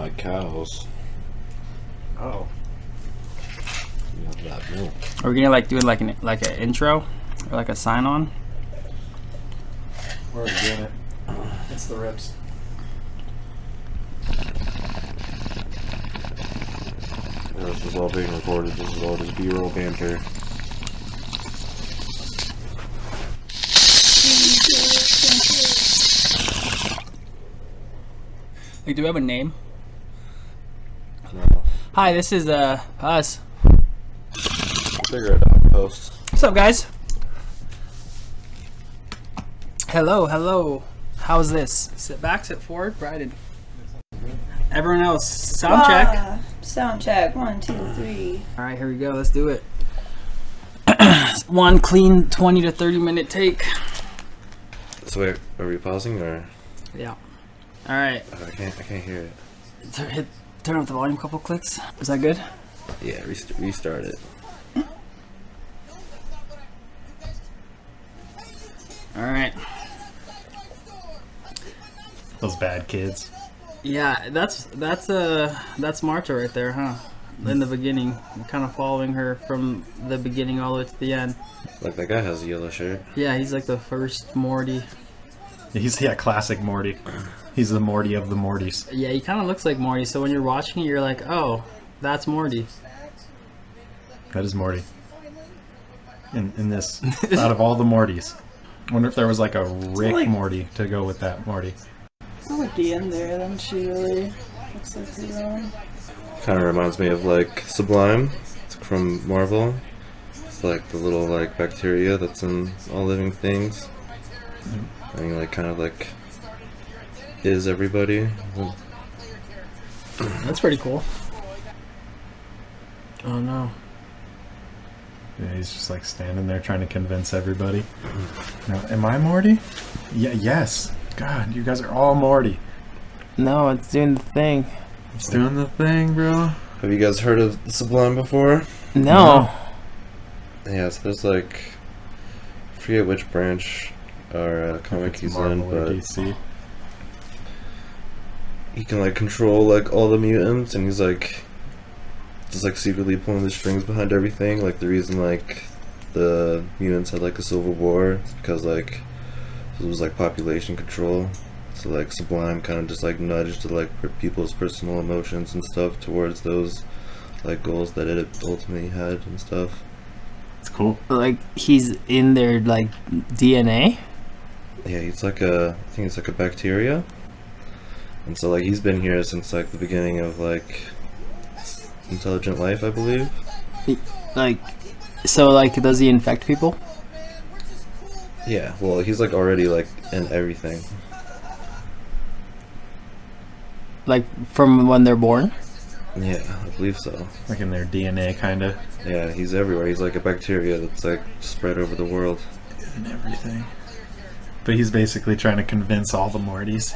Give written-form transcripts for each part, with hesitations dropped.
like cows. Oh. You have that milk. Are we gonna like do like an intro or like a sign on? We're already doing it. It's the rips. Yeah, this is all being recorded. This is all just B-roll banter. Like, do we have a name? No. Hi, this is us. Figure it out, post. What's up, guys? Hello. How's this? Sit back, sit forward, Bryden. Everyone else, sound check. Sound check. 1, 2, 3. All right, here we go. Let's do it. One clean 20 to 30 minute take. So wait, are we pausing or? Yeah. All right. Oh, I can't hear it. Turn up the volume a couple clicks. Is that good? Yeah, restart it. All right. Those bad kids. Yeah, that's Marta right there, huh? In the beginning, kind of following her from the beginning all the way to the end. Like that guy has a yellow shirt. Yeah, he's like the first Morty. He's classic Morty. He's the Morty of the Mortys. Yeah, he kind of looks like Morty. So when you're watching it, you're like, oh, that's Morty. That is Morty. In this, out of all the Mortys, I wonder if there was like a Rick Morty to go with that Morty. I like the end there, then she really looks like her. Kind of reminds me of like Sublime. It's from Marvel. It's like the little like bacteria that's in all living things. I mean, like kind of like is everybody. That's pretty cool. Oh no. Yeah, he's just like standing there trying to convince everybody. Now, am I Morty? Yeah. Yes. God, you guys are all Morty. No, it's doing the thing. It's doing the thing, bro. Have you guys heard of Sublime before? No. Yeah, so there's like, I forget which branch or comic he's Marvel in, or but DC. he can like control like all the mutants, and he's like just like secretly pulling the strings behind everything. Like the reason like the mutants had like a civil war is because like it was like population control. So like Sublime kind of just like nudged to like people's personal emotions and stuff towards those like goals that it ultimately had and stuff. It's cool. Like he's in their like DNA. Yeah, he's like I think it's like a bacteria. And so like he's been here since like the beginning of like intelligent life, I believe. Like, so like does he infect people? Yeah, well he's like already like in everything. Like from when they're born? Yeah, I believe so. Like in their DNA, kind of. Yeah, he's everywhere. He's like a bacteria that's like spread over the world. And everything. But he's basically trying to convince all the Mortys.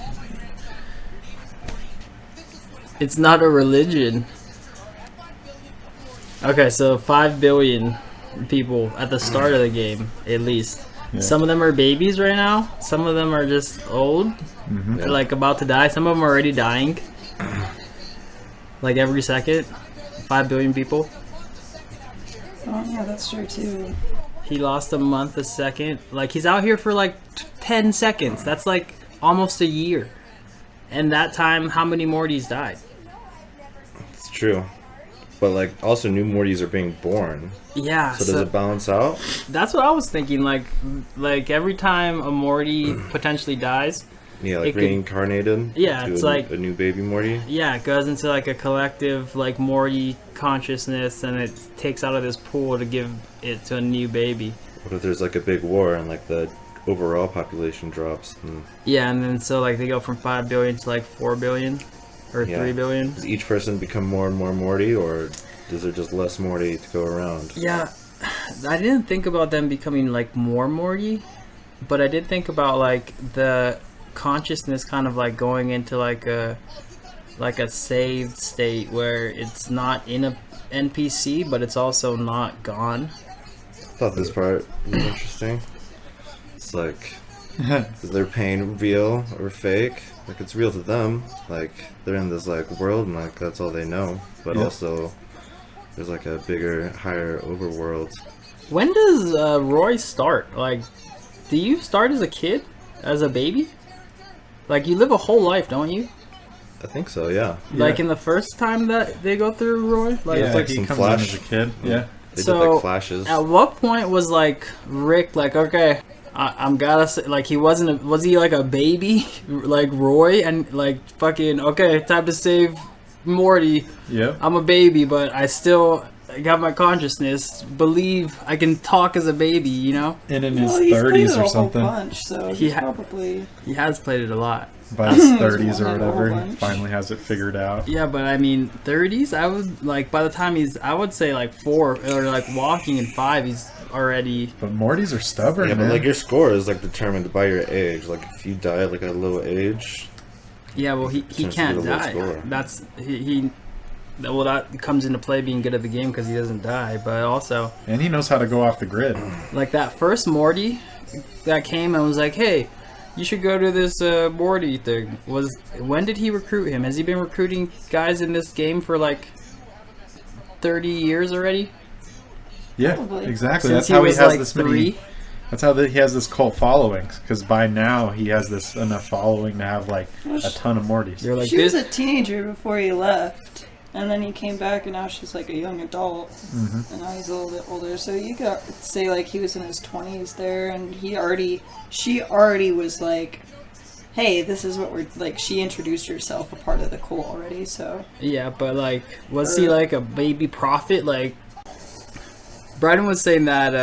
It's not a religion. Okay, so 5 billion people at the start of the game, at least. Yeah. Some of them are babies right now. Some of them are just old. Mm-hmm. They're like about to die. Some of them are already dying. Like every second. 5 billion people. Oh, yeah, that's true, too. He lost a month a second. Like he's out here for like 10 seconds. That's like almost a year. And that time, how many Mortys died? It's true. But like also new Mortys are being born. Yeah. So does it balance out? That's what I was thinking. Like every time a Morty potentially dies. Yeah, like reincarnated. Yeah, into it's a new baby Morty. Yeah, it goes into like a collective like Morty consciousness, and it takes out of this pool to give it to a new baby. What if there's like a big war and like the overall population drops? And yeah, and then so like they go from 5 billion to like 4 billion or 3 billion. Does each person become more and more Morty, or is there just less Morty to go around? Yeah, I didn't think about them becoming like more Morty, but I did think about like the consciousness kind of like going into like a saved state where it's not in a NPC, but it's also not gone. I thought this part was interesting. It's like, is their pain real or fake? like it's real to them. Like they're in this like world, and like that's all they know. But Yeah. also, there's like a bigger, higher overworld. When does Roy start? Like, do you start as a kid, as a baby? Like you live a whole life, don't you? I think so. Yeah. Like in the first time that they go through Roy, like Yeah, it's like he some comes Flash. in as a kid. Yeah. They So, did like flashes. at what point was like Rick like, okay, I'm gotta say, like he wasn't was he like a baby like Roy and like fucking okay, time to save Morty. Yep. I'm a baby, but I still got my consciousness. Believe I can talk as a baby, you know. And in his Well, he's played 30s it a or whole something. bunch, so He he's ha- probably He has played it a lot. By his 30s or won a whole whatever, he bunch. finally has it figured out. Yeah, but I mean, 30s. I would like by the time I would say like 4 or like walking in 5. He's already. But Mortys are stubborn, Yeah, man. but like your score is like determined by your age. Like if you die at like a low age, Yeah, well, he Turns can't into a low die. score. That's he. Well, that comes into play being good at the game because he doesn't die. But also, And he knows how to go off the grid. like that first Morty that came and was like, "Hey, you should go to this Morty thing." When did he recruit him? Has he been recruiting guys in this game for like 30 years already? Yeah, Probably. exactly. Since That's how he was has like this 3. many. That's how he has this cult following. Because by now he has this enough following to have like a ton of Mortys. You're like she this. was a teenager before he left, and then he came back, and now she's like a young adult, and now he's a little bit older. So you got say like he was in his 20s there, and she already was like, hey, this is what we're like. She introduced herself a part of the cult already, so Yeah, but like, was he like a baby prophet? Like, Bryden was saying that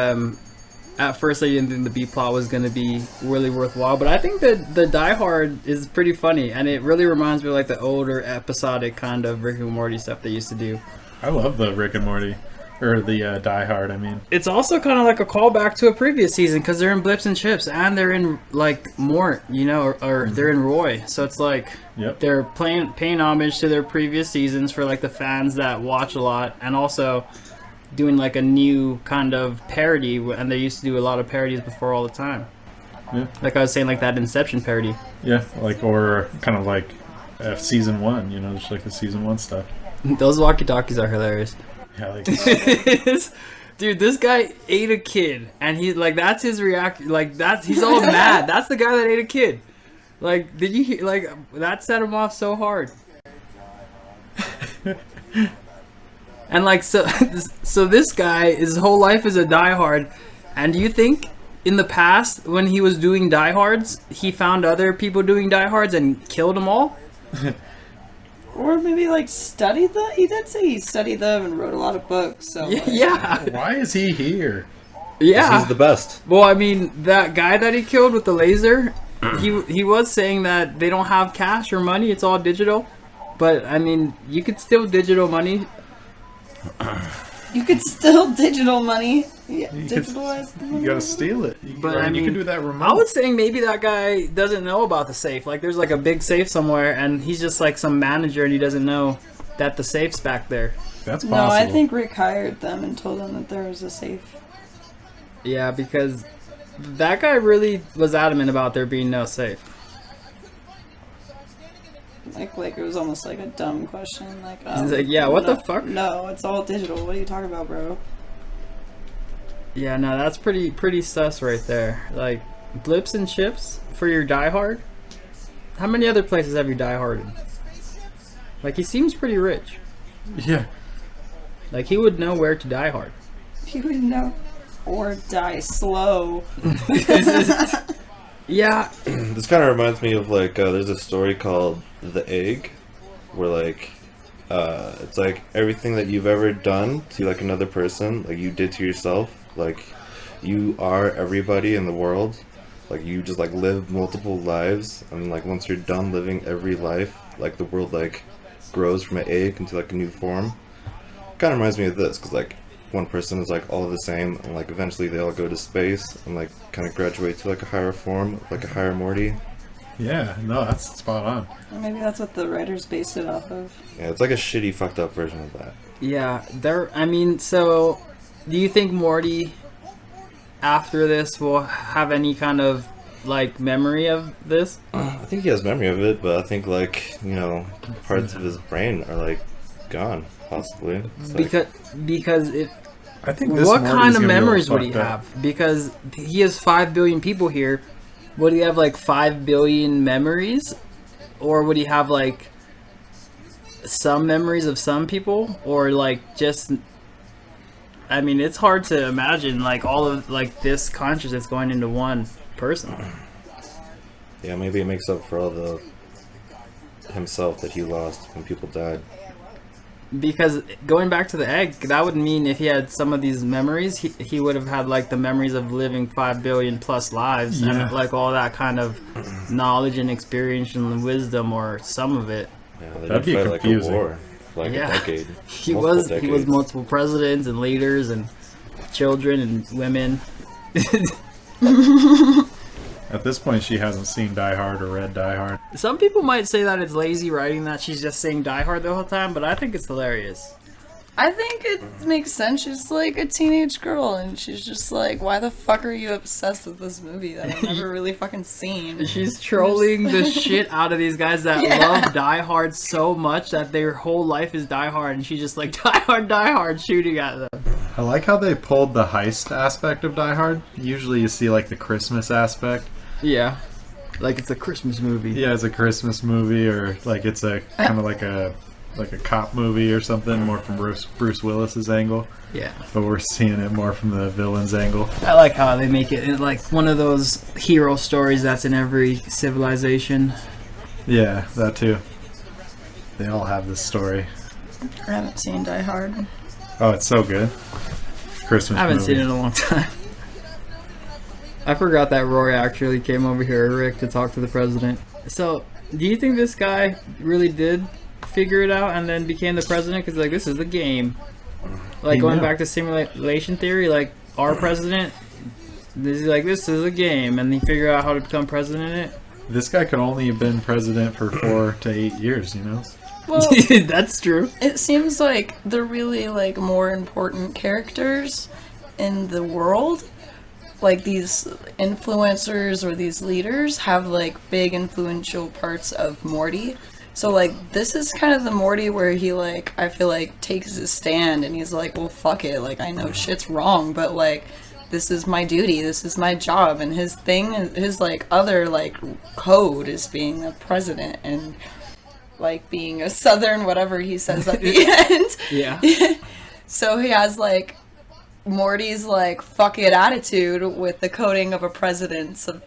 at first I didn't think the B plot was gonna be really worthwhile, but I think that the Diehard is pretty funny, and it really reminds me of like the older episodic kind of Rick and Morty stuff they used to do. I love the Rick and Morty. Or the Die Hard, I mean. It's also kind of like a callback to a previous season because they're in Blips and Chips, and they're in like Mort, you know, or they're in Roy. So it's like Yep. they're paying homage to their previous seasons for like the fans that watch a lot, and also doing like a new kind of parody. And they used to do a lot of parodies before all the time. Yeah. Like I was saying, like that Inception parody. Yeah, like, or kind of like season 1, you know, just like the season 1 stuff. Those walkie-talkies are hilarious. Yeah, like, Dude, this guy ate a kid, and he like that's his reaction. Like he's all mad. That's the guy that ate a kid. Like, did you hear? Like that set him off so hard. And like so this guy, his whole life is a diehard. And do you think in the past when he was doing diehards, he found other people doing diehards and killed them all? or maybe like studied them. He did say he studied them and wrote a lot of books. So like, Yeah, why is he here? yeah. he's the best. Well, I mean, that guy that he killed with the laser, he was saying that they don't have cash or money; it's all digital. But I mean, you could still digital money. you could still digital money. Yeah, You could- digitalize the money. You gotta steal it. But I you mean, can do that remote. I was saying maybe that guy doesn't know about the safe. Like, there's like a big safe somewhere, and he's just like some manager, and he doesn't know that the safe's back there. That's No, possible. I think Rick hired them and told them that there was a safe. Yeah, because that guy really was adamant about there being no safe. Like it was almost like a dumb question. Like, He's like, yeah, what no, the fuck? No, it's all digital. What are you talking about, bro? Yeah, no, that's pretty sus right there. Like, blips and chips for your diehard? How many other places have you dieharded? Like, he seems pretty rich. Yeah. Like, he would know where to diehard. You would know. Or die slow. Yeah, This kind of reminds me of like there's a story called The Egg, where like it's like everything that you've ever done to like another person, like you did to yourself, like you are everybody in the world, like you just like live multiple lives, and like once you're done living every life, like the world like grows from an egg into like a new form. Kind of reminds me of this, because like one person is like all the same, and like eventually they all go to space and like kind of graduate to like a higher form, like a higher Morty. Yeah, no, that's spot on. Or maybe that's what the writers based it off of. Yeah, it's like a shitty, fucked up version of that. yeah. I mean, so do you think Morty after this will have any kind of like memory of this? I think he has memory of it, but I think like parts of his brain are like gone, possibly. It's like- Because it. I think this What Morty's kind of gonna be all memories would he fucked up. have? Because he has 5 billion people here. Would he have like 5 billion memories, or would he have like some memories of some people, or like just? I mean, it's hard to imagine like all of like this consciousness going into one person. Yeah, maybe it makes up for all the himself that he lost when people died. Because going back to the egg, that would mean if he had some of these memories, he would have had like the memories of living 5 billion plus lives and like all that kind of knowledge and experience and wisdom, or some of it. Yeah, they That'd did be fight like a confusing. war for like a decade. He multiple was decades. multiple presidents and leaders and children and women. At this point, she hasn't seen Die Hard or read Die Hard. Some people might say that it's lazy writing that she's just saying Die Hard the whole time, but I think it's hilarious. I think it makes sense. She's like a teenage girl, and she's just like, why the fuck are you obsessed with this movie that I've never really fucking seen? She's trolling the shit out of these guys that love Die Hard so much that their whole life is Die Hard, and she's just like, Die Hard, shooting at them. I like how they pulled the heist aspect of Die Hard. Usually you see like the Christmas aspect. Yeah. Like it's a Christmas movie. Yeah, it's a Christmas movie, or like it's a kind of like a cop movie or something, more from Bruce Willis's angle. Yeah. But we're seeing it more from the villain's angle. I like how they make it like one of those hero stories that's in every civilization. Yeah, that too. They all have this story. I haven't seen Die Hard. Oh, it's so good. Christmas I haven't movie. seen it in a long time. I forgot that Roy actually came over here, Rick, to talk to the president. So, do you think this guy really did figure it out and then became the president? Because, like, this is the game. Like, He going knew. back to simulation theory, like, our president, this is a game, and he figured out how to become president in it. This guy could only have been president for 4 to 8 years, you know? Well, That's true. it seems like the really like more important characters in the world, like these influencers or these leaders, have like big influential parts of Morty. So like this is kind of the Morty where he like, I feel like, takes his stand and he's like, well fuck it, like I know shit's wrong, but like this is my duty, this is my job, and his thing, his like other like code is being a president and like being a southern whatever he says at the end. Yeah. So he has like Morty's like fuck it attitude with the coding of a president's a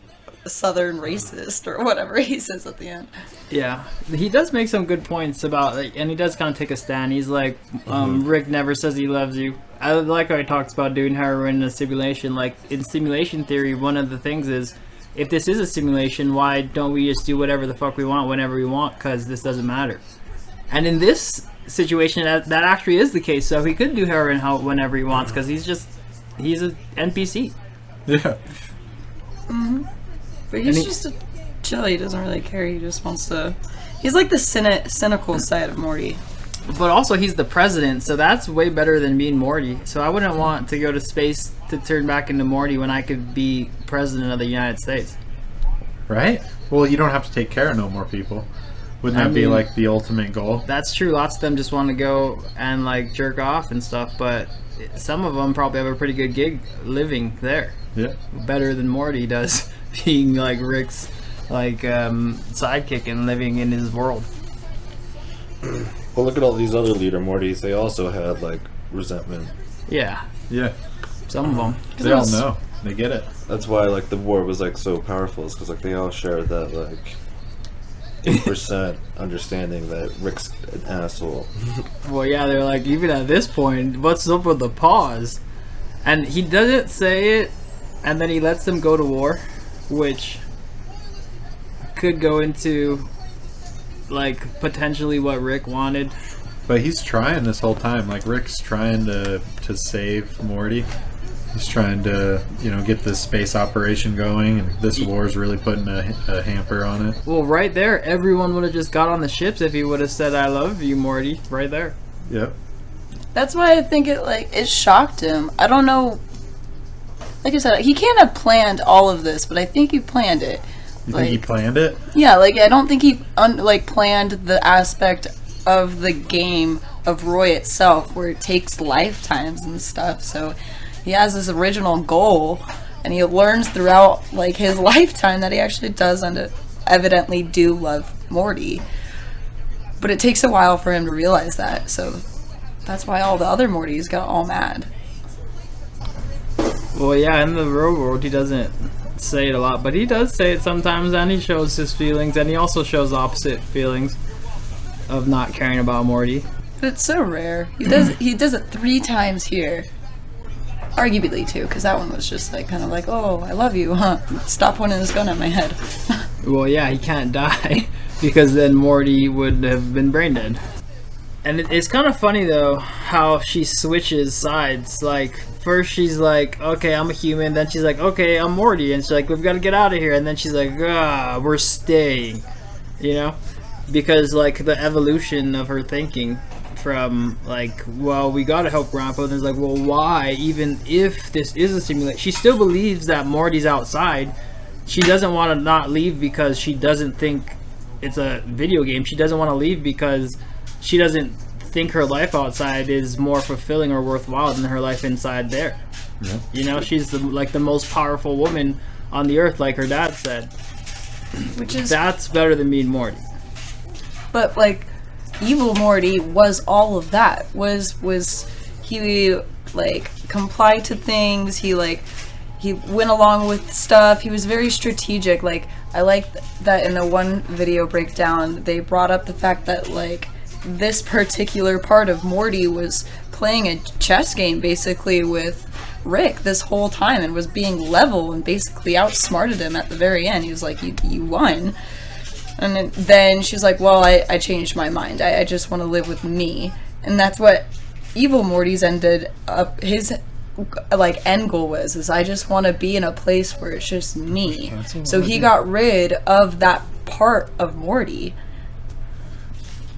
southern racist or whatever he says at the end. Yeah, he does make some good points about, like, and he does kind of take a stand. He's like, Rick never says he loves you. I like how he talks about doing heroin in a simulation. Like, in simulation theory, one of the things is, if this is a simulation, why don't we just do whatever the fuck we want whenever we want? Because this doesn't matter. And in this situation, that actually is the case. So he could do heroin whenever he wants because he's a NPC. Yeah. But he's And he- just a chill. He doesn't really care. He just wants to. He's like the cynical side of Morty. But also, he's the president, so that's way better than being Morty. So I wouldn't want to go to space to turn back into Morty when I could be president of the United States. Right? Well, you don't have to take care of no more people. Wouldn't that be mean- like the ultimate goal? That's true. Lots of them just want to go and like jerk off and stuff, but some of them probably have a pretty good gig living there. Yeah. Better than Morty does, being like Rick's like sidekick and living in his world. Well, look at all these other leader Mortys. They also had like resentment. Yeah, Yeah. some of them. They all know. They get it. That's why like the war was like so powerful. Is because like they all shared that like 8% understanding that Rick's an asshole. Well, yeah, they're like, even at this point, what's up with the pause? And he doesn't say it, and then he lets them go to war, which could go into like potentially what Rick wanted. But he's trying this whole time. Like Rick's trying to save Morty. He's trying to, get this space operation going, and this war's really putting a hamper on it. Well, right there, everyone would have just got on the ships if he would have said, "I love you, Morty," right there. Yep. That's why I think it shocked him. I don't know. like I said, he can't have planned all of this, but I think he planned it. You think he planned it? Yeah, like I don't think he planned the aspect of the game of Roy itself, where it takes lifetimes and stuff. So he has this original goal, and he learns throughout like his lifetime that he actually does evidently do love Morty. But it takes a while for him to realize that. So that's why all the other Mortys got all mad. Well, yeah, in the real world, he doesn't say it a lot, but he does say it sometimes, and he shows his feelings, and he also shows opposite feelings of not caring about Morty. But it's so rare. He does it 3 times here. Arguably 2, because that one was just like kind of like, oh, I love you, huh? Stop pointing this gun at my head. Well, yeah, he can't die because then Morty would have been brain dead. And it's kind of funny though how she switches sides. Like first she's like, okay, I'm a human. Then she's like, okay, I'm Morty. And she's like, we've got to get out of here. And then she's like, we're staying. You know, because like the evolution of her thinking from like, well, we got to help Grandpa. And it's like, well, why? Even if this is a simulation, she still believes that Morty's outside. She doesn't want to not leave because she doesn't think it's a video game. She doesn't want to leave because she doesn't think her life outside is more fulfilling or worthwhile than her life inside there. Yeah. You know, she's the most powerful woman on the earth, like her dad said. That's better than mean Morty. But like, evil Morty was all of that. Was he like complied to things? He went along with stuff. He was very strategic. Like, I like that in the one video breakdown, they brought up the fact that, like, this particular part of Morty was playing a chess game, basically, with Rick this whole time and was being level and basically outsmarted him at the very end. He was like, you won. And then she's like, well, I changed my mind. I just want to live with me. And that's what evil Morty's ended up, his like end goal was, is I just want to be in a place where it's just me. So he got rid of that part of Morty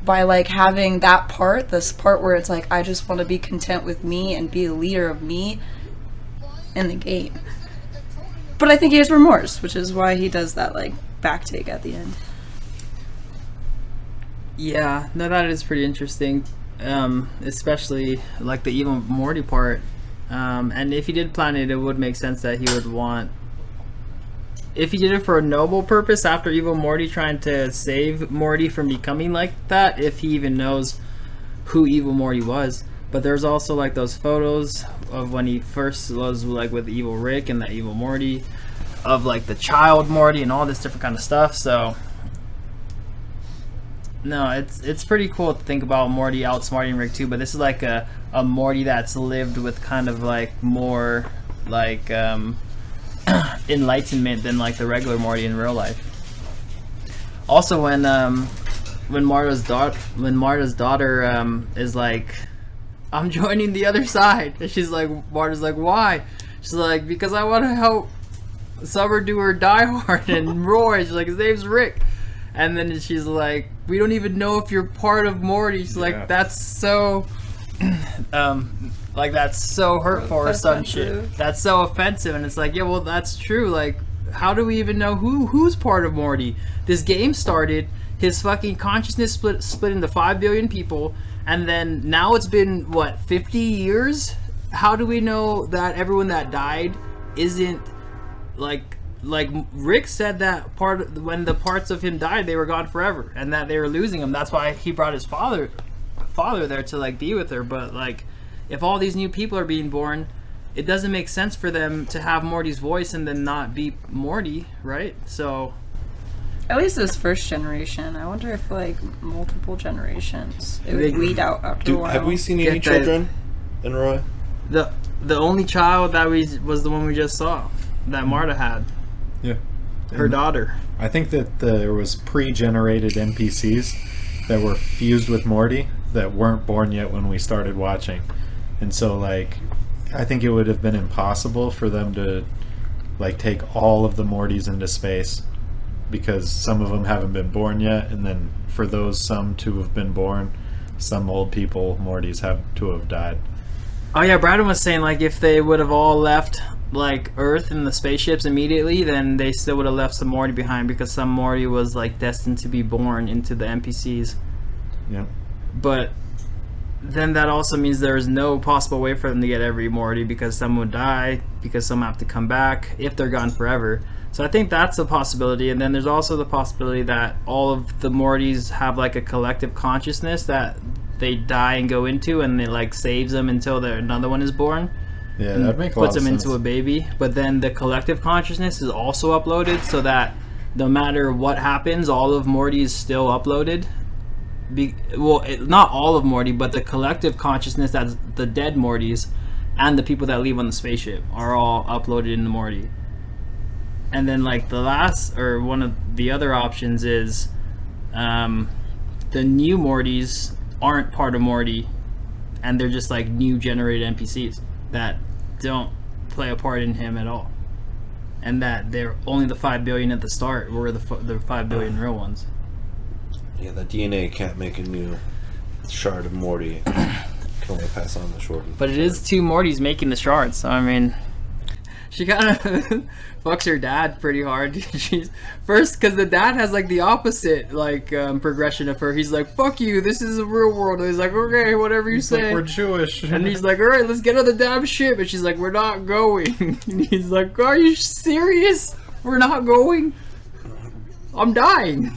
by like having that part, this part where it's like, I just want to be content with me and be a leader of me in the game. But I think he has remorse, which is why he does that like back take at the end. Yeah, no, that is pretty interesting. Especially like the evil Morty part. And if he did plan it, it would make sense that he would want, if he did it for a noble purpose after evil Morty trying to save Morty from becoming like that, if he even knows who evil Morty was. But there's also like those photos of when he first was like with evil Rick and the evil Morty, of like the child Morty and all this different kind of stuff. So no, it's pretty cool to think about Morty outsmarting Rick too, but this is like a Morty that's lived with kind of like more like enlightenment than like the regular Morty in real life. Also, when Marta's daughter is like, I'm joining the other side, and she's like, Marta's like, why? She's like, because I want to help Summer do her Diehard and Roy. She's like, his name's Rick. And then she's like, we don't even know if you're part of Morty. She's like, that's so like, that's so hurtful or some shit. That's so offensive. And it's like, yeah, well, that's true. Like, how do we even know who's part of Morty? This game started, his fucking consciousness split into 5 billion people, and then now it's been, what, 50 years? How do we know that everyone that died isn't, like Rick said that when the parts of him died, they were gone forever, and that they were losing him. That's why he brought his father there to like be with her. But like, if all these new people are being born, it doesn't make sense for them to have Morty's voice and then not be Morty, right? So at least this first generation. I wonder if like multiple generations it would weed out after a while. Have we seen any children in Roy? The only child that was the one we just saw that Marta had. Yeah. Her daughter. I think that there was pre-generated NPCs that were fused with Morty that weren't born yet when we started watching. And so, like, I think it would have been impossible for them to, like, take all of the Mortys into space because some of them haven't been born yet, and then for those some to have been born, some old people, Mortys, have to have died. Oh yeah, Brandon was saying like if they would have all left like Earth and the spaceships immediately, then they still would have left some Morty behind, because some Morty was like destined to be born into the NPCs. Yeah. But then that also means there is no possible way for them to get every Morty, because some would die, because some have to come back if they're gone forever. So I think that's a possibility. And then there's also the possibility that all of the Mortys have like a collective consciousness that they die and go into, and it like saves them until another one is born. Yeah, that'd make a lot Puts of them sense. into a baby. But then the collective consciousness is also uploaded, so that no matter what happens, all of Morty is still uploaded. Not all of Morty, but the collective consciousness, that's the dead Mortys and the people that leave on the spaceship, are all uploaded into Morty. And then like the last, or one of the other options is the new Mortys aren't part of Morty, and they're just like new generated NPCs that don't play a part in him at all, and that they're only the 5 billion at the start were the 5 billion real ones. Yeah, the DNA can't make a new shard of Morty. Can only pass on the short. But it is 2 Mortys making the shards, so I mean, she kind of fucks her dad pretty hard. She's first, because the dad has like the opposite like progression of her. He's like, "Fuck you, this is the real world." And he's like, "Okay, whatever you He's say." like, we're Jewish. And he's like, "All right, let's get on the damn ship." And she's like, "We're not going." And he's like, "Are you serious? We're not going? I'm dying.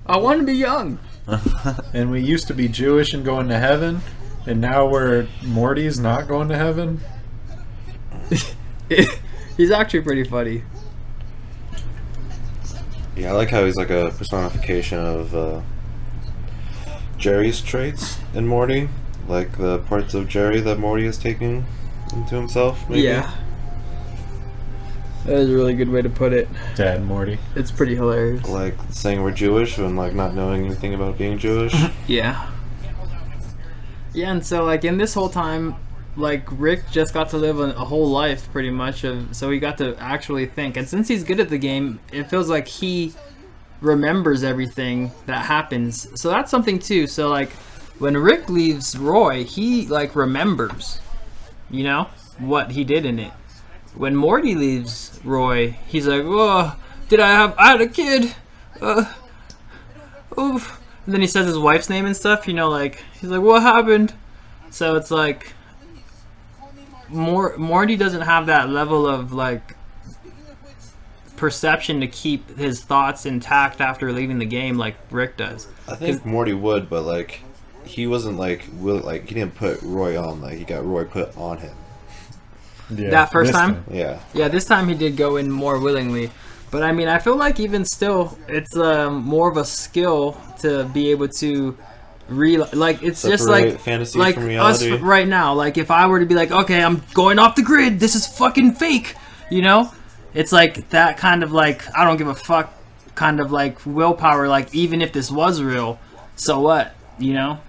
I want to be young." And we used to be Jewish and going to heaven, and now we're Morty's not going to heaven. He's actually pretty funny. Yeah, I like how he's like a personification of Jerry's traits in Morty. Like the parts of Jerry that Morty is taking into himself, maybe? Yeah. That is a really good way to put it. Dad Morty. It's pretty hilarious. Like saying we're Jewish and like not knowing anything about being Jewish. Yeah. Yeah, and so like in this whole time, like Rick just got to live a whole life pretty much so he got to actually think. And since he's good at the game, it feels like he remembers everything that happens. So that's something too. So like when Rick leaves Roy, he like remembers, you know, what he did in it. When Morty leaves Roy, he's like, "Oh, I had a kid. Oof." And then he says his wife's name and stuff, you know, like, he's like, "What happened?" So it's like, Morty doesn't have that level of, like, perception to keep his thoughts intact after leaving the game like Rick does. I think Morty would, but, like, he wasn't, like, he didn't put Roy on, like, he got Roy put on him. Yeah, That first this time? Yeah. Yeah, this time he did go in more willingly. But I mean, I feel like even still, it's more of a skill to be able to like it's Separate just like fantasy like from us reality. right now. Like if I were to be like, "Okay, I'm going off the grid. This is fucking fake," you know? It's like that kind of like I don't give a fuck kind of like willpower. Like even if this was real, so what? You know?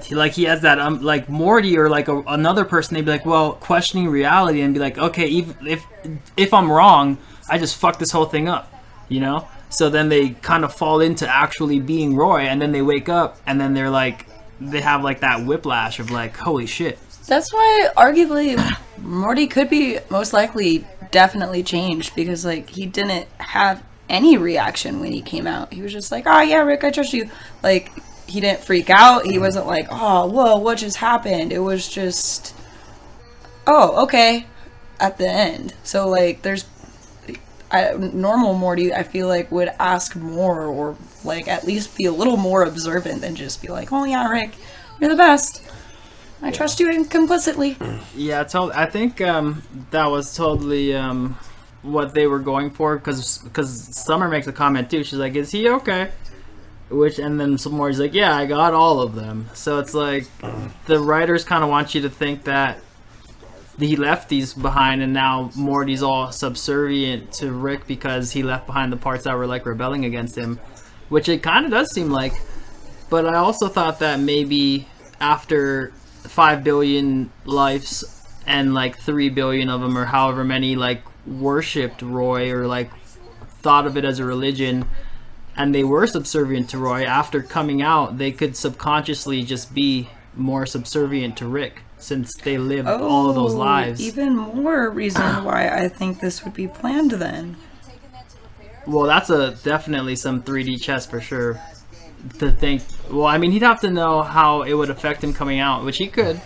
He has that like Morty or like another person, they'd be like, well, questioning reality and be like, okay, even if I'm wrong, I just fucked this whole thing up, you know? So then they kind of fall into actually being Roy, and then they wake up and then they're like, they have like that whiplash of like, holy shit. That's why arguably Morty could be most likely definitely changed, because like he didn't have any reaction when he came out. He was just like, "Oh yeah, Rick, I trust you." Like he didn't freak out. He wasn't like, "Oh, whoa, what just happened?" It was just, "Oh, okay," at the end. So like there's normal Morty, I feel like, would ask more, or like at least be a little more observant than just be like, "Oh yeah, Rick, you're the best. I trust you implicitly." Yeah, I think that was totally what they were going for, because Summer makes a comment too. She's like, "Is he okay?" And then some more, he's like, "Yeah, I got all of them." So it's like the writers kind of want you to think that he left these behind, and now Morty's all subservient to Rick because he left behind the parts that were like rebelling against him, which it kind of does seem like. But I also thought that maybe after 5 billion lives and like 3 billion of them, or however many, like worshipped Roy or like thought of it as a religion, and they were subservient to Roy, after coming out they could subconsciously just be more subservient to Rick. since they lived all of those lives. Even more reason why I think this would be planned then. Well, that's definitely some 3D chess for sure. To think, well, I mean, he'd have to know how it would affect him coming out, which he could.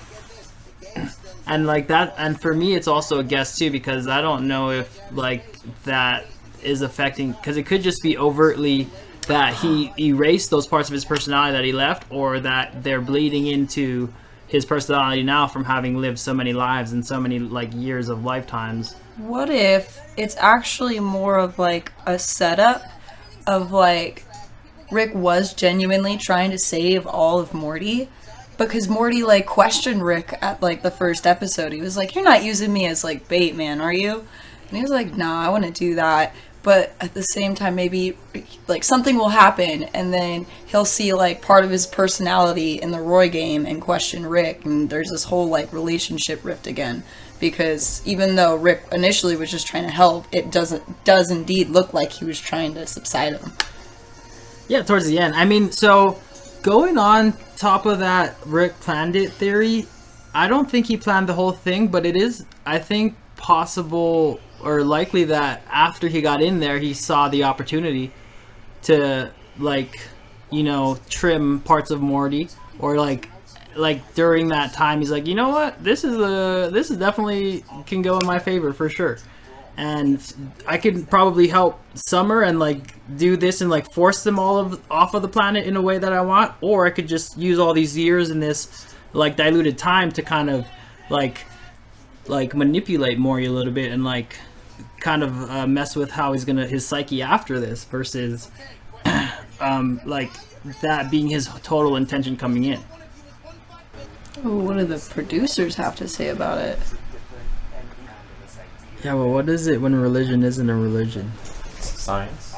And like that, and for me, it's also a guess too, because I don't know if like that is affecting, because it could just be overtly that he erased those parts of his personality that he left, or that they're bleeding into his personality now from having lived so many lives and so many like years of lifetimes. What if it's actually more of like a setup of like Rick was genuinely trying to save all of Morty, because Morty like questioned Rick at like the first episode. He was like, "You're not using me as like bait, man, are you?" And he was like, "Nah, I wouldn't do that." But at the same time, maybe like something will happen, and then he'll see like part of his personality in the Roy game and question Rick, and there's this whole like relationship rift again. Because even though Rick initially was just trying to help, it does indeed look like he was trying to subside him. Yeah, towards the end. I mean, so going on top of that Rick planned it theory, I don't think he planned the whole thing, but it is, I think, possible or likely that after he got in there, he saw the opportunity to, like, you know, trim parts of Morty, or like during that time, he's like, you know what, this is definitely can go in my favor for sure, and I could probably help Summer and like do this and like force them all off of the planet in a way that I want, or I could just use all these years in this like diluted time to kind of like manipulate Morty a little bit and like kind of mess with how he's gonna his psyche after this, versus like that being his total intention coming in. Ooh, what do the producers have to say about it? Yeah, well, what is it when religion isn't a religion? Science.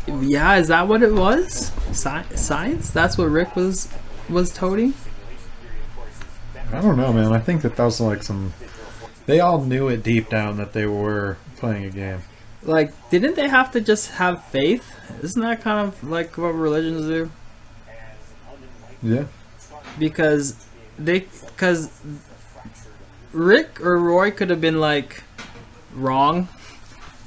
Yeah, is that what it was? Science? That's what Rick was toting? I don't know, man. I think that was like some... They all knew it deep down that they were playing a game. Like, didn't they have to just have faith? Isn't that kind of like what religions do? Yeah. Because Rick or Roy could have been like wrong,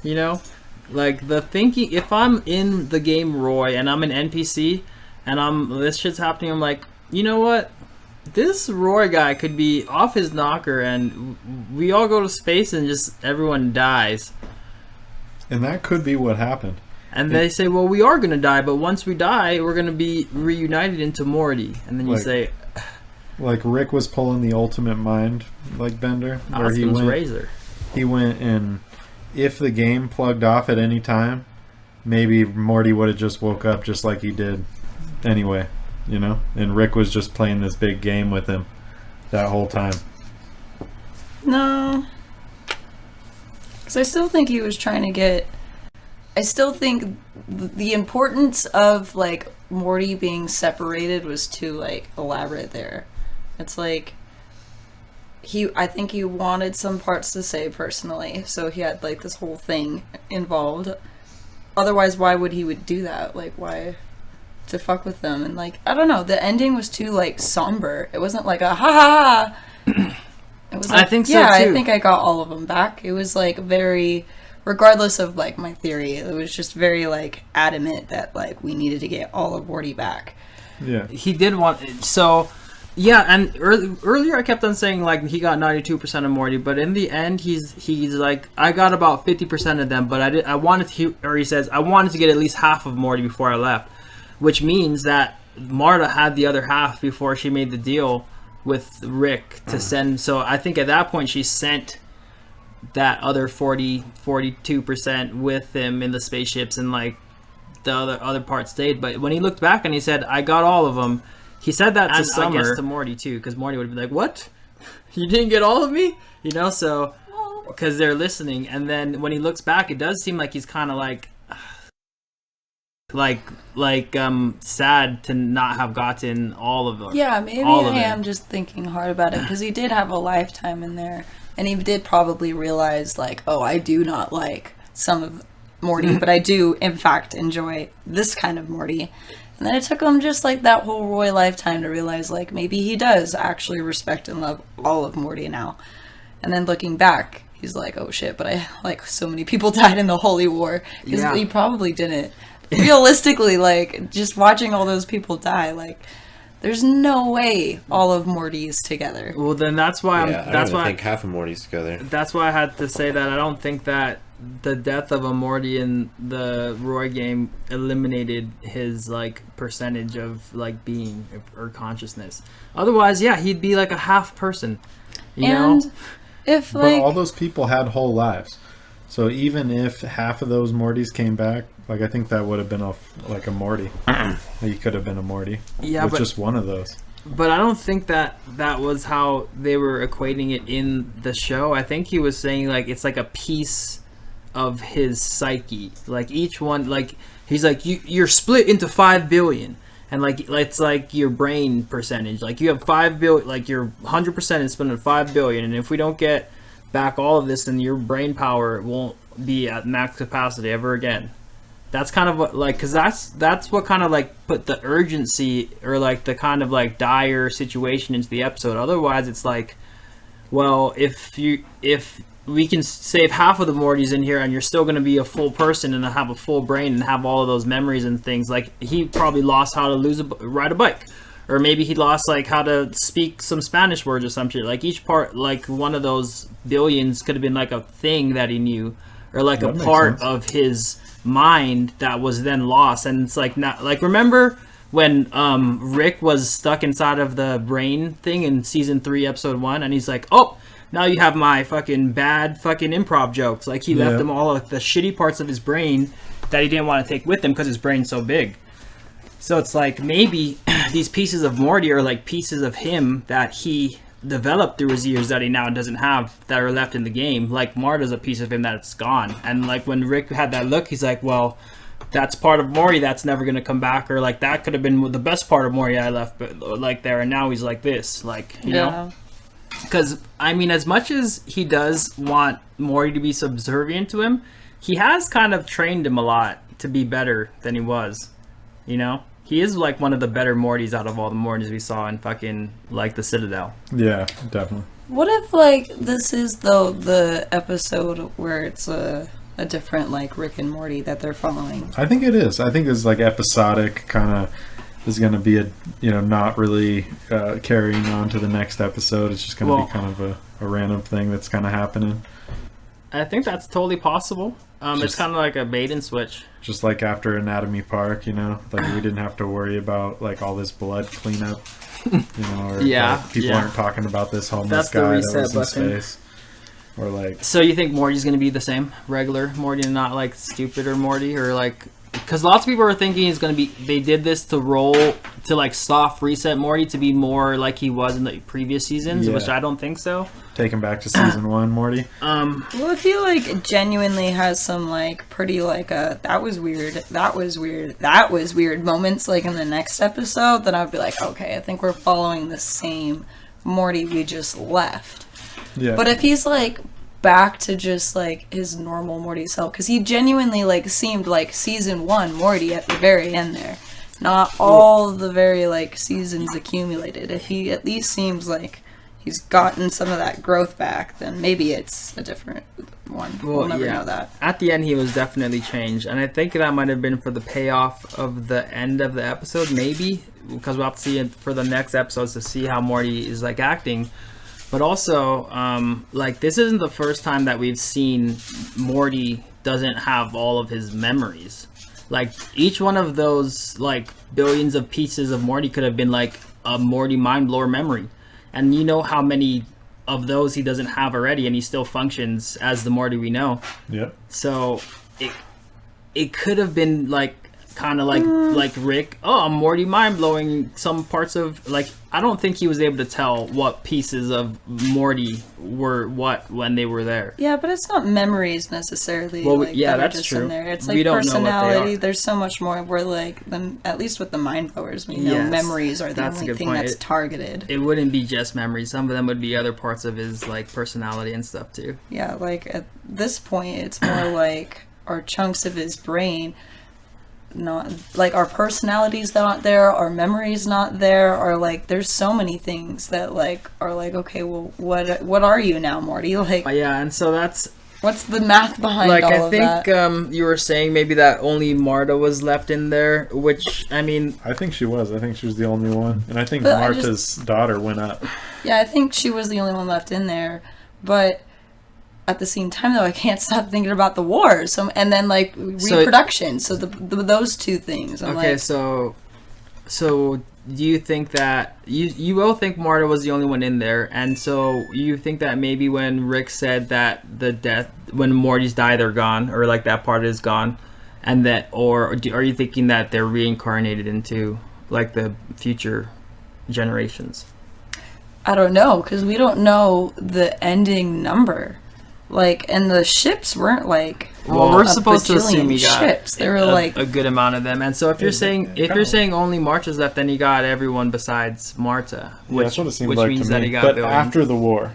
you know? Like the thinking, if I'm in the game Roy and I'm an NPC and this shit's happening, I'm like, you know what? This Roy guy could be off his knocker and we all go to space and just everyone dies. And that could be what happened. And they say, well, we are going to die, but once we die, we're going to be reunited into Morty. And then you say... Like Rick was pulling the ultimate mind like bender. Where Occam's razor. He went and if the game plugged off at any time, maybe Morty would have just woke up just like he did anyway, you know? And Rick was just playing this big game with him that whole time. No. Because I still think he was trying to get... I still think the importance of, like, Morty being separated was too, like, elaborate there. It's like, I think he wanted some parts to say personally, so he had, like, this whole thing involved. Otherwise, why would he do that? Like, why? To fuck with them. And, like, I don't know, the ending was too, like, somber. It wasn't like a ha-ha-ha! It was like, I think so, yeah, too. I think I got all of them back. It was, like, very... Regardless of, like, my theory, it was just very, like, adamant that, like, we needed to get all of Morty back. Yeah. He did want... So, yeah, and earlier I kept on saying, like, he got 92% of Morty, but in the end, he's like, I got about 50% of them, but he says, I wanted to get at least half of Morty before I left, which means that Marta had the other half before she made the deal with Rick to send... So I think at that point, she sent... that other 42% with him in the spaceships, and like the other part stayed. But when he looked back and he said, I got all of them, he said that to Summer. I guess to Morty too, because Morty would be like, what? You didn't get all of me? You know, so because they're listening. And then when he looks back, it does seem like he's kind of like sad to not have gotten all of them. Yeah, maybe I am just thinking hard about it, because he did have a lifetime in there. And he did probably realize, like, oh, I do not like some of Morty, but I do, in fact, enjoy this kind of Morty. And then it took him just like that whole Roy lifetime to realize like maybe he does actually respect and love all of Morty now. And then looking back, he's like, oh shit, but I like so many people died in the Holy War. Because he probably didn't. Realistically, like just watching all those people die, like there's no way all of Morty is together. Well, then that's why I think half of Morty's together. That's why I had to say that I don't think that the death of a Morty in the Roy game eliminated his like percentage of like being or consciousness. Otherwise, yeah, he'd be like a half person. You know? If but like all those people had whole lives, so even if half of those Mortys came back, like I think that would have been a Morty. He could have been a Morty. Yeah, with just one of those. But I don't think that was how they were equating it in the show. I think he was saying like it's like a piece of his psyche, like each one, like he's like you're split into 5 billion, and like it's like your brain percentage, like you have 5 billion, like your 100% is split into 5 billion, and if we don't get back all of this, then your brain power won't be at max capacity ever again. That's kind of what like, because that's what kind of like put the urgency or like the kind of like dire situation into the episode. Otherwise it's like, well, if we can save half of the Mortys in here and you're still going to be a full person and have a full brain and have all of those memories and things. Like, he probably lost how to ride a bike. Or maybe he lost, like, how to speak some Spanish words or some shit. Like, each part, like, one of those billions could have been, like, a thing that he knew. Or, like, a part of his mind that was then lost. And it's, like, not... Like, remember when Rick was stuck inside of the brain thing in Season 3, Episode 1? And he's like, oh... Now you have my fucking bad fucking improv jokes. Like, he left him all of the shitty parts of his brain that he didn't want to take with him because his brain's so big. So it's like, maybe these pieces of Morty are like pieces of him that he developed through his years that he now doesn't have, that are left in the game. Like, Marta's a piece of him that's gone. And like, when Rick had that look, he's like, well, that's part of Morty that's never going to come back. Or like, that could have been the best part of Morty I left, but like there, and now he's like this. Like, you know? Because, I mean, as much as he does want Morty to be subservient to him, he has kind of trained him a lot to be better than he was. You know? He is, like, one of the better Mortys out of all the Mortys we saw in fucking, like, the Citadel. Yeah, definitely. What if, like, this is, though, the episode where it's a different, like, Rick and Morty that they're following? I think it is. I think it's, like, episodic, kind of... is going to be not really carrying on to the next episode. It's just going to be kind of a random thing that's kind of happening. I think that's totally possible. It's kind of like a bait and switch. Just like after Anatomy Park, like we didn't have to worry about like all this blood cleanup, or like, people aren't talking about this homeless guy that was in space. Or like, so you think Morty's going to be the same, regular Morty, and not like stupider Morty, or like? Because lots of people are thinking he's going to be... They did this to like, soft reset Morty to be more like he was in the previous seasons, which I don't think so. Take him back to season 1, Morty. Well, if he, like, genuinely has some, like, pretty, like, that was weird moments, like, in the next episode, then I'd be like, okay, I think we're following the same Morty we just left. Yeah. But if he's, like... back to just like his normal Morty self, because he genuinely like seemed like season 1 Morty at the very end there, not all the very like seasons accumulated. If he at least seems like he's gotten some of that growth back, then maybe it's a different one. We'll never know that. At the end he was definitely changed, and I think that might have been for the payoff of the end of the episode, maybe, because we'll have to see it for the next episodes to see how Morty is like acting. But also, like, this isn't the first time that we've seen Morty doesn't have all of his memories. Like, each one of those, like, billions of pieces of Morty could have been, like, a Morty mind-blower memory. And you know how many of those he doesn't have already, and he still functions as the Morty we know. Yep. So, it could have been, like, kind of like Rick, I'm Morty mind-blowing some parts of, like, I don't think he was able to tell what pieces of Morty were what when they were there. Yeah, but it's not memories necessarily. Well, like, yeah, that that's are just true. In there. It's like personality. There's so much more. We're like, at least with the mind blowers, we know memories are the only thing that's targeted. It wouldn't be just memories. Some of them would be other parts of his like personality and stuff too. Yeah, like at this point, it's more like, or chunks of his brain. not like our personality's not there, our memory's not there, or like there's so many things that like are like, okay, well, what are you now, Morty? Like, Yeah, and so that's what's the math behind like, all I of think that? you were saying maybe that only Marta was left in there, which I mean, I think she was. I think she was the only one, and I think But I Marta's daughter went up. Yeah, I think she was the only one left in there, but at the same time, though, I can't stop thinking about the war. So, and then like reproduction. So those two things. I'm okay, like, so do you think that you both think Marta was the only one in there, and so you think that maybe when Rick said that when Morty's die, they're gone, or like that part is gone, and that, are you thinking that they're reincarnated into like the future generations? I don't know, because we don't know the ending number. Like, and the ships weren't like. Well, we're a supposed to assume bajillion you got ships. They were like a good amount of them, and so if you're saying only Marta's left, then you got everyone besides Marta, Yeah, that's what it seemed which like means to that me. he got But billion. after the war,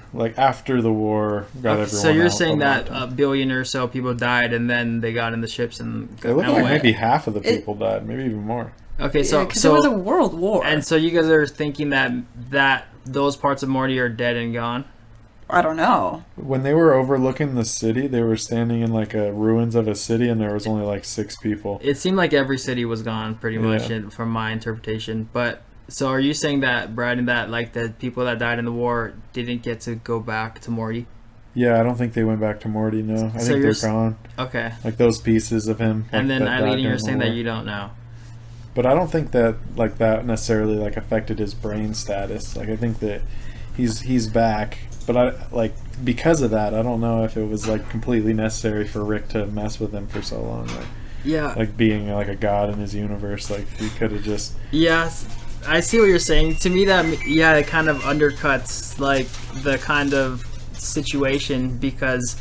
got everyone. So you're out saying of that Malta. a billion or so people died, and then they got in the ships and It looked and like went. maybe half of the people died, maybe even more. Okay, so because it was a world war. and so you guys are thinking that those parts of Morty are dead and gone. I don't know. When they were overlooking the city, they were standing in like a ruins of a city, and there was only like 6 people. It seemed like every city was gone, pretty much, Yeah. from my interpretation. But so are you saying that, Brad, that like the people that died in the war didn't get to go back to Morty? Yeah, I don't think they went back to Morty. No, I So think you're they're gone. Okay. Like those pieces of him. And like, then that died Eileen, you're during the saying that war. you don't know. But I don't think that like that necessarily like affected his brain status. Like I think that he's back, but I like because of that, I don't know if it was like completely necessary for Rick to mess with him for so long. Yeah. Like being like a god in his universe, like he could have just. Yes, I see what you're saying. To me, it kind of undercuts like the kind of situation, because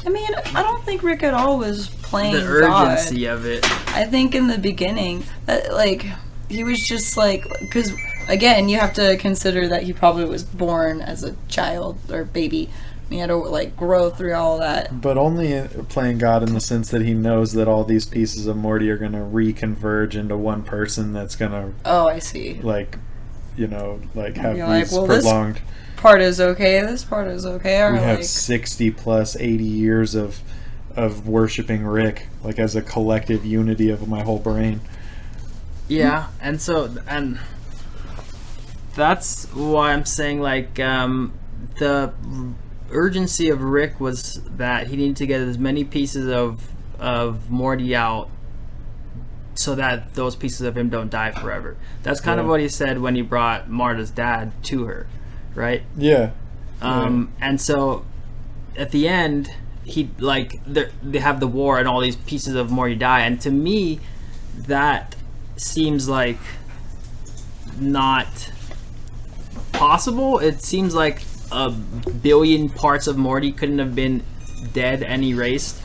I mean, I don't think Rick at all was playing the God. urgency of it. I think in the beginning, like, he was just like, because again, you have to consider that he probably was born as a child or baby. He had to like grow through all that. But only playing God in the sense that he knows that all these pieces of Morty are going to reconverge into one person that's going to, Oh, I see. like, like have You're like, these well, this prolonged. part is okay. This part is okay. Or We have like, 60 plus 80 years of worshiping Rick, like as a collective unity of my whole brain. Yeah, and that's why I'm saying like the urgency of Rick was that he needed to get as many pieces of Morty out so that those pieces of him don't die forever. That's kind of what he said when he brought Marta's dad to her, right? Yeah. And so at the end, they have the war and all these pieces of Morty die, and to me that seems like not possible. It seems like a billion parts of Morty couldn't have been dead and erased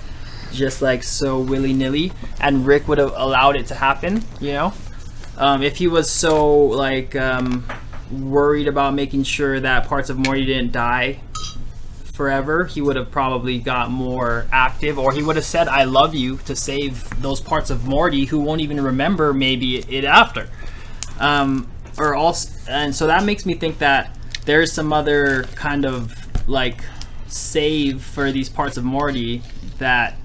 just like so willy-nilly, and Rick would have allowed it to happen, if he was so like worried about making sure that parts of Morty didn't die forever. He would have probably got more active, or he would have said I love you to save those parts of Morty who won't even remember maybe it after, or also, and so that makes me think that there's some other kind of like save for these parts of Morty that,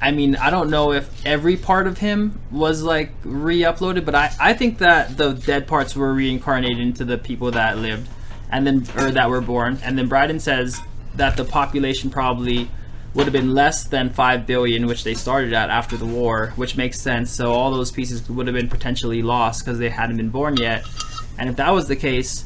I mean, I don't know if every part of him was like re-uploaded, but I think that the dead parts were reincarnated into the people that lived, and then, or that were born. And then Bryden says that the population probably would have been less than 5 billion, which they started at after the war, which makes sense. So all those pieces would have been potentially lost because they hadn't been born yet. And if that was the case,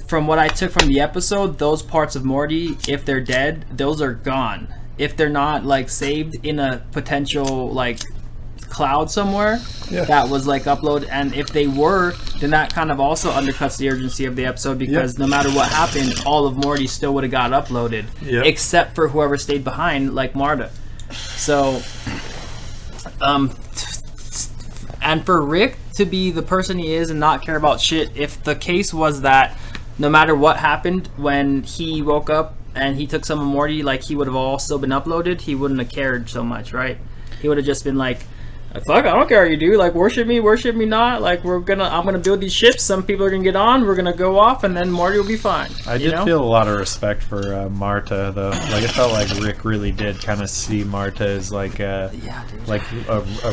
from what I took from the episode, those parts of Morty, if they're dead, those are gone. If they're not like saved in a potential like cloud somewhere that was like uploaded, and if they were, then that kind of also undercuts the urgency of the episode, because no matter what happened, all of Morty still would have got uploaded, except for whoever stayed behind, like Marta. So and for Rick to be the person he is and not care about shit, if the case was that no matter what happened when he woke up and he took some of Morty, like he would have all still been uploaded, he wouldn't have cared so much, right? he would have just been like, fuck, I don't care what you do. Like, worship me not. Like, I'm gonna build these ships. Some people are gonna get on. We're gonna go off, and then Morty will be fine. I did feel a lot of respect for Marta, though. Like, it felt like Rick really did kind of see Marta as like a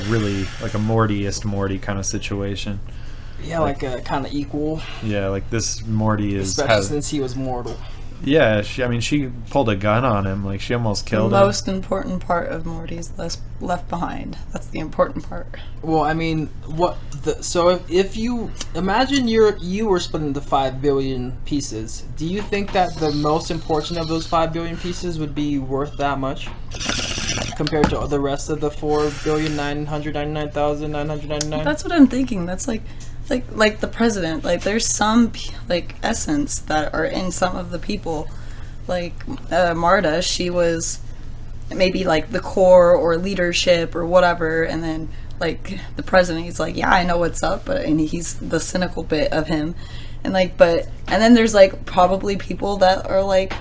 really like a Mortyist Morty kind of situation. Yeah, like a kind of equal. Yeah, like this Morty especially since he was mortal. Yeah, she pulled a gun on him. Like, she almost killed him. The most important part of Morty's left behind. That's the important part. Well, I mean, so if you imagine you were split into 5 billion pieces, do you think that the most important of those 5 billion pieces would be worth that much compared to the rest of the 4,999,999? That's what I'm thinking. That's like the president. Like, there's some like essence that are in some of the people. Like Marta, she was maybe like the core or leadership or whatever, and then like the president, he's like, yeah, I know what's up, and he's the cynical bit of him, and then there's like probably people that are like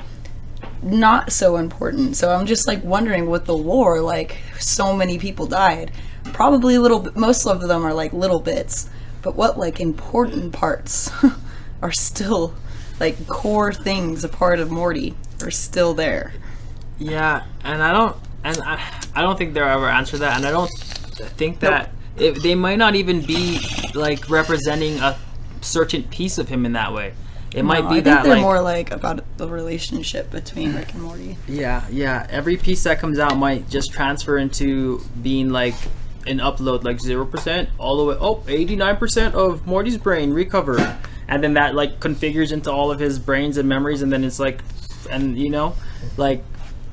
not so important. So I'm just like wondering, with the war, like so many people died, probably most of them are like little bits. But what, like, important parts are still, like, core things, a part of Morty, are still there. Yeah, and I don't think they'll ever answer that, and I don't think that they might not even be, like, representing a certain piece of him in that way. It might be I that, think they're like, more like about the relationship between Rick and Morty. Yeah. Every piece that comes out might just transfer into being, like, an upload, like 0% all the way 89% of Morty's brain recovered, and then that like configures into all of his brains and memories, and then it's like, and you know, like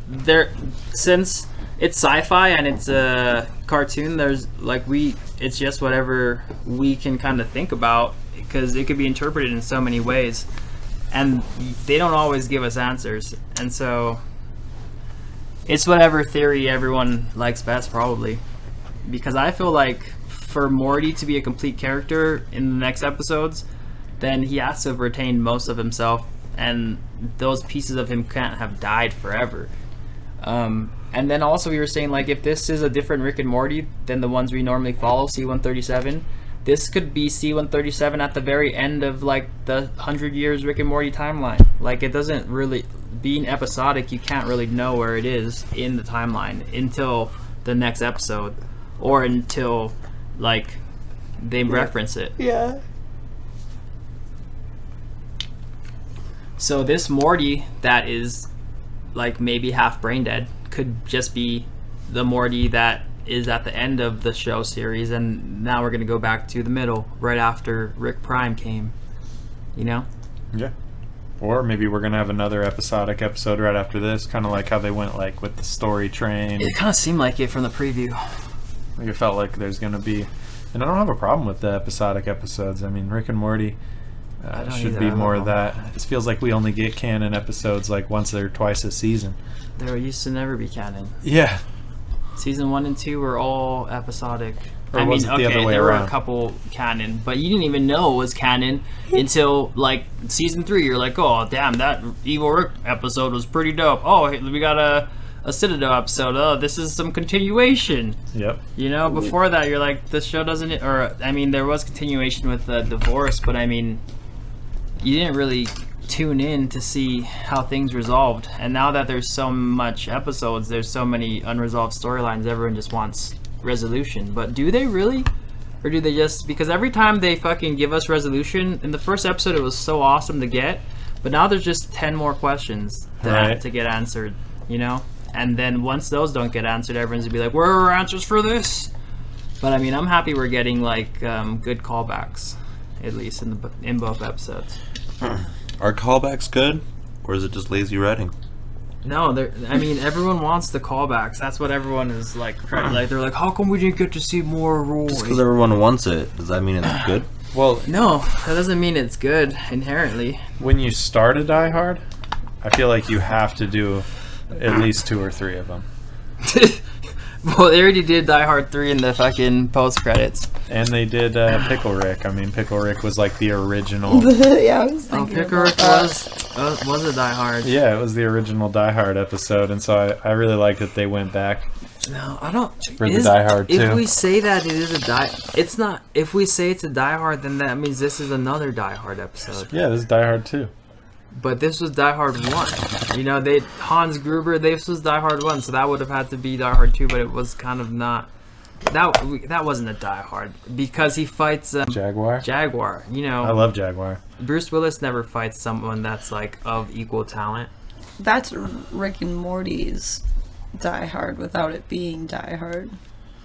there, since it's sci-fi and it's a cartoon, there's like it's just whatever we can kind of think about, because it could be interpreted in so many ways, and they don't always give us answers, and so it's whatever theory everyone likes best, probably. Because I feel like for Morty to be a complete character in the next episodes, then he has to have retained most of himself, and those pieces of him can't have died forever. And then also we were saying, like, if this is a different Rick and Morty than the ones we normally follow, C-137, this could be C-137 at the very end of, like, the 100 years Rick and Morty timeline. Like, it doesn't really, being episodic, you can't really know where it is in the timeline until the next episode. Or until, like, they reference it. Yeah. So this Morty that is, like, maybe half brain dead could just be the Morty that is at the end of the show series, and now we're going to go back to the middle, right after Rick Prime came. You know? Yeah. Or maybe we're going to have another episodic episode right after this, kind of like how they went, like, with the story train. It kind of seemed like it from the preview. Like, it felt like there's going to be... And I don't have a problem with the episodic episodes. I mean, Rick and Morty should be more of that. It feels like we only get canon episodes like once or twice a season. There used to never be canon. Yeah. Season 1 and 2 were all episodic. Or was it the other way there around? were a couple canon, but you didn't even know it was canon until, like, season 3. You're like, oh, damn, that Evil Rick episode was pretty dope. Oh, we got a Citadel episode. Oh, this is some continuation. Yep. You know, before that, you're like, this show doesn't... Or, I mean, there was continuation with the divorce, but, I mean, you didn't really tune in to see how things resolved. And now that there's so much episodes, there's so many unresolved storylines, everyone just wants resolution. But do they really? Or do they just... Because every time they fucking give us resolution, in the first episode it was so awesome to get, but now there's just 10 more questions to get answered, you know? And then once those don't get answered, everyone's gonna be like, where are answers for this? But I mean, I'm happy we're getting, like, good callbacks, at least in both episodes. Are callbacks good, or is it just lazy writing? No, I mean, everyone wants the callbacks. That's what everyone is like. They're like, how come we didn't get to see more Roy? Just because everyone wants it, does that mean it's good? Well, no, that doesn't mean it's good inherently. When you start a Diehard, I feel like you have to do at least 2 or 3 of them. Well, they already did Die Hard 3 in the fucking post credits. And they did Pickle Rick. I mean, Pickle Rick was like the original. Yeah, I was thinking Pickle Rick was a Die Hard. Yeah, it was the original Die Hard episode, and so I really liked that they went back No, I don't. For the Die Hard If 2. we say that it is a Die, it's not. If we say it's a Die Hard, then that means this is another Die Hard episode. Yeah, this is Die Hard 2. But this was Die Hard 1. You know, Hans Gruber. This was Die Hard 1, so that would have had to be Die Hard 2. But it was kind of not. That wasn't a Die Hard because he fights Jaguar. Jaguar. You know, I love Jaguar. Bruce Willis never fights someone that's like of equal talent. That's Rick and Morty's Die Hard without it being Die Hard.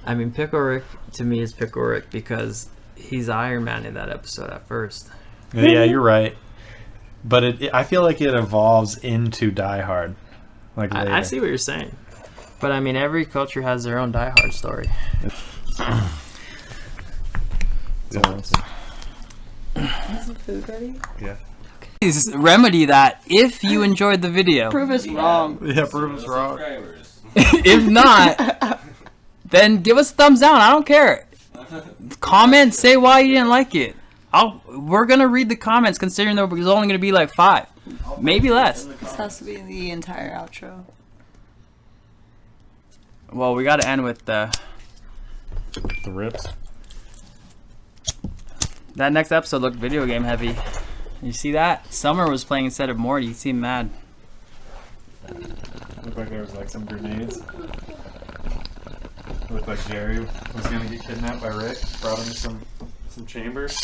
I mean, Pickle Rick to me is Pickle Rick because he's Iron Man in that episode at first. Yeah, you're right. But I feel like it evolves into Die Hard. Like later. I see what you're saying. But I mean, every culture has their own Die Hard story. Is the food ready? Yeah. Please remedy that if you enjoyed the video. Prove us wrong. Yeah, prove us wrong. If not, then give us a thumbs down. I don't care. Comment, say why you didn't like it. We're gonna read the comments considering there was only gonna be like 5, maybe less. This has to be the entire outro. Well, we gotta end with the rips. that next episode looked video game heavy. You see that? Summer was playing instead of Morty. He seemed mad. Looked like there was like some grenades. Looked like Jerry was gonna get kidnapped by Rick. Brought him to some chambers.